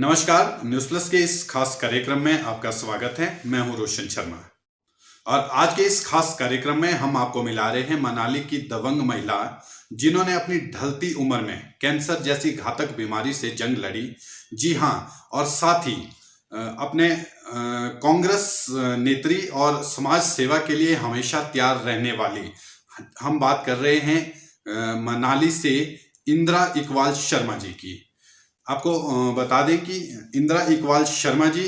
नमस्कार, news plus के इस खास कार्यक्रम में आपका स्वागत है। मैं हूं रोशन शर्मा और आज के इस खास कार्यक्रम में हम आपको मिला रहे हैं मनाली की दबंग महिला जिन्होंने अपनी ढलती उम्र में कैंसर जैसी घातक बीमारी से जंग लड़ी। जी हां, और साथ ही अपने कांग्रेस नेत्री और समाज सेवा के लिए हमेशा तैयार रहने वाली हम बात कर रहे हैं मनाली से इंदिरा इकबाल शर्मा जी की। आपको बता दें कि इंदिरा इकबाल शर्मा जी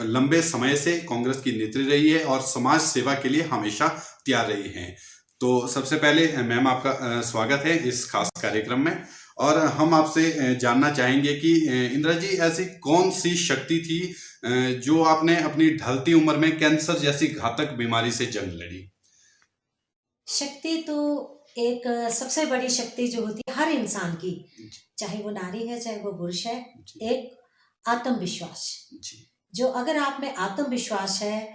लंबे समय से कांग्रेस की नेत्री रही है और समाज सेवा के लिए हमेशा तैयार रही हैं। तो सबसे पहले मैम आपका स्वागत है इस खास कार्यक्रम में। और हम आपसे जानना चाहेंगे कि इंदिरा जी ऐसी कौन सी शक्ति थी जो आपने अपनी ढलती उम्र में कैंसर जैसी घातक बीमारी से जंग लड़ी। शक्ति तो एक सबसे बड़ी शक्ति जो होती है हर इंसान की, चाहे वो नारी है चाहे वो पुरुष है, एक आत्मविश्वास। जो अगर आप में आत्मविश्वास है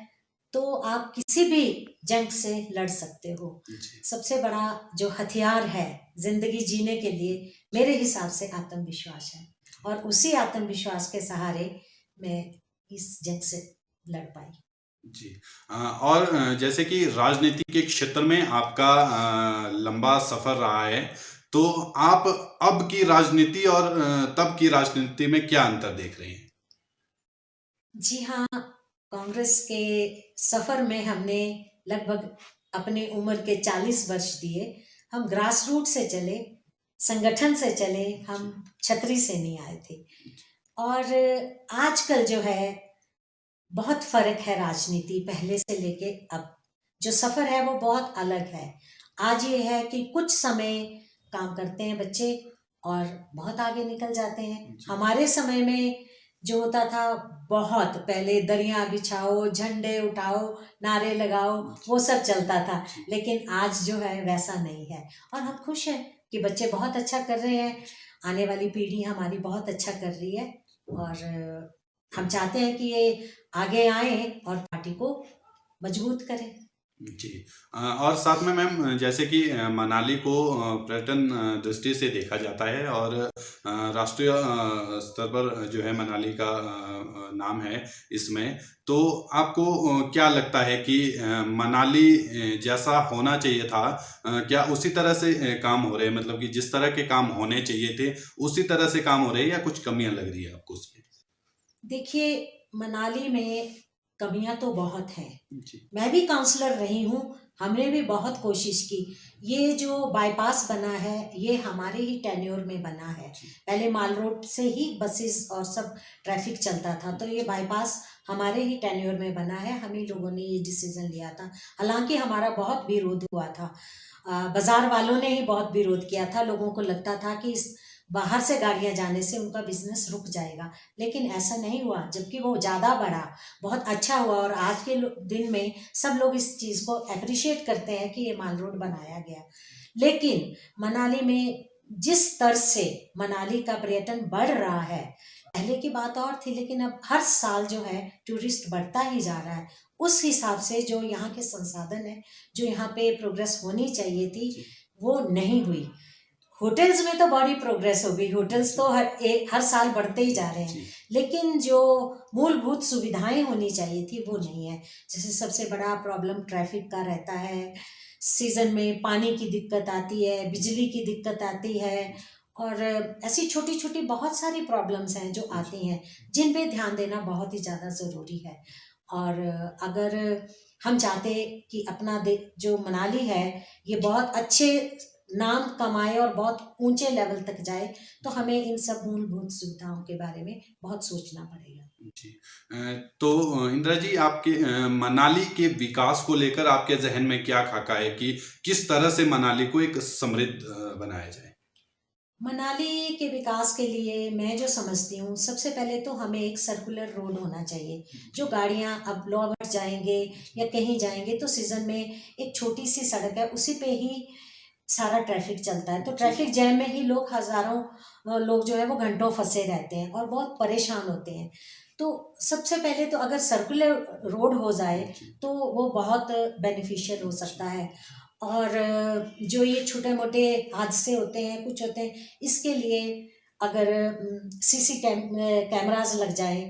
तो आप किसी भी जंग से लड़ सकते हो। सबसे बड़ा जो हथियार है जिंदगी जीने के लिए मेरे हिसाब से आत्मविश्वास है, और उसी आत्मविश्वास के सहारे मैं इस जंग से लड़ पाई। जी। और जैसे कि राजनीति के क्षेत्र में आपका लंबा सफर रहा है, तो आप अब की राजनीति और तब की राजनीति में क्या अंतर देख रहे हैं? जी हाँ, कांग्रेस के सफर में हमने लगभग अपने उम्र के 40 वर्ष दिए। हम ग्रास रूट से चले, संगठन से चले, हम छतरी से नहीं आए थे। और आजकल जो है बहुत फर्क है राजनीति पहले से लेके अब। जो सफर है वो बहुत अलग है। आज ये है कि कुछ समय काम करते हैं बच्चे और बहुत आगे निकल जाते हैं। हमारे समय में जो होता था, बहुत पहले दरिया बिछाओ, झंडे उठाओ, नारे लगाओ, वो सब चलता था। लेकिन आज जो है वैसा नहीं है, और हम खुश हैं कि बच्चे बहुत अच्छा कर रहे हैं। आने वाली पीढ़ी हमारी बहुत अच्छा कर रही है, और हम चाहते हैं कि ये आगे आए और पार्टी को मजबूत करें। जी। और साथ में मैम जैसे कि मनाली को पर्यटन दृष्टि से देखा जाता है और राष्ट्रीय स्तर पर जो है मनाली का नाम है इसमें। तो आपको क्या लगता है कि मनाली जैसा होना चाहिए था, क्या उसी तरह से काम हो रहे हैं? मतलब कि जिस तरह के काम होने चाहिए थे उसी तरह से काम हो रहे हैं या कुछ कमियां लग रही है आपको उसमें? देखिए, मनाली में कमियां तो बहुत हैं। मैं भी काउंसलर रही हूँ, हमने भी बहुत कोशिश की। ये जो बाईपास बना है ये हमारे ही टेन्योर में बना है। पहले माल रोड से ही बसेस और सब ट्रैफिक चलता था, तो ये बाईपास हमारे ही टेन्योर में बना है। हम ही लोगों ने ये डिसीजन लिया था। हालांकि हमारा बहुत विरोध हुआ था, बाजार वालों ने ही बहुत विरोध किया था। लोगों को लगता था कि इस बाहर से गाड़ियां जाने से उनका बिजनेस रुक जाएगा, लेकिन ऐसा नहीं हुआ। जबकि वो ज़्यादा बढ़ा, बहुत अच्छा हुआ, और आज के दिन में सब लोग इस चीज़ को अप्रिशिएट करते हैं कि ये माल रोड बनाया गया। लेकिन मनाली में जिस स्तर से मनाली का पर्यटन बढ़ रहा है, पहले की बात और थी, लेकिन अब हर साल जो है टूरिस्ट बढ़ता ही जा रहा है। उस हिसाब से जो यहाँ के संसाधन है, जो यहाँ पे प्रोग्रेस होनी चाहिए थी, वो नहीं हुई। होटल्स में तो बड़ी प्रोग्रेस हो गई, होटल्स तो हर साल बढ़ते ही जा रहे हैं, लेकिन जो मूलभूत सुविधाएं होनी चाहिए थी वो नहीं है। जैसे सबसे बड़ा प्रॉब्लम ट्रैफिक का रहता है, सीजन में पानी की दिक्कत आती है, बिजली की दिक्कत आती है, और ऐसी छोटी छोटी बहुत सारी प्रॉब्लम्स हैं जो आती हैं, जिन पे ध्यान देना बहुत ही ज़्यादा ज़रूरी है। और अगर हम चाहते कि अपना जो मनाली है ये बहुत अच्छे नाम कमाए और बहुत ऊंचे लेवल तक जाए, तो हमें इन सब मूलभूत सुविधाओं के बारे में बहुत सोचना पड़ेगा। जी। तो इंदिरा जी आपके मनाली के विकास को लेकर आपके जहन में क्या खाका है कि किस तरह से मनाली को एक समृद्ध बनाया जाए? मनाली के विकास के लिए मैं जो समझती हूँ, सबसे पहले तो हमें एक सर्कुलर रोड होना चाहिए। जो गाड़ियाँ अब लोअर जाएंगे या कहीं जाएंगे तो सीजन में एक छोटी सी सड़क है, उसी पे ही सारा ट्रैफिक चलता है। तो ट्रैफिक जैम में ही लोग, हजारों लोग जो है वो घंटों फंसे रहते हैं और बहुत परेशान होते हैं। तो सबसे पहले तो अगर सर्कुलर रोड हो जाए तो वो बहुत बेनिफिशियल हो सकता है। और जो ये छोटे मोटे हादसे होते हैं, कुछ होते हैं, इसके लिए अगर सीसी कैमरास लग जाए,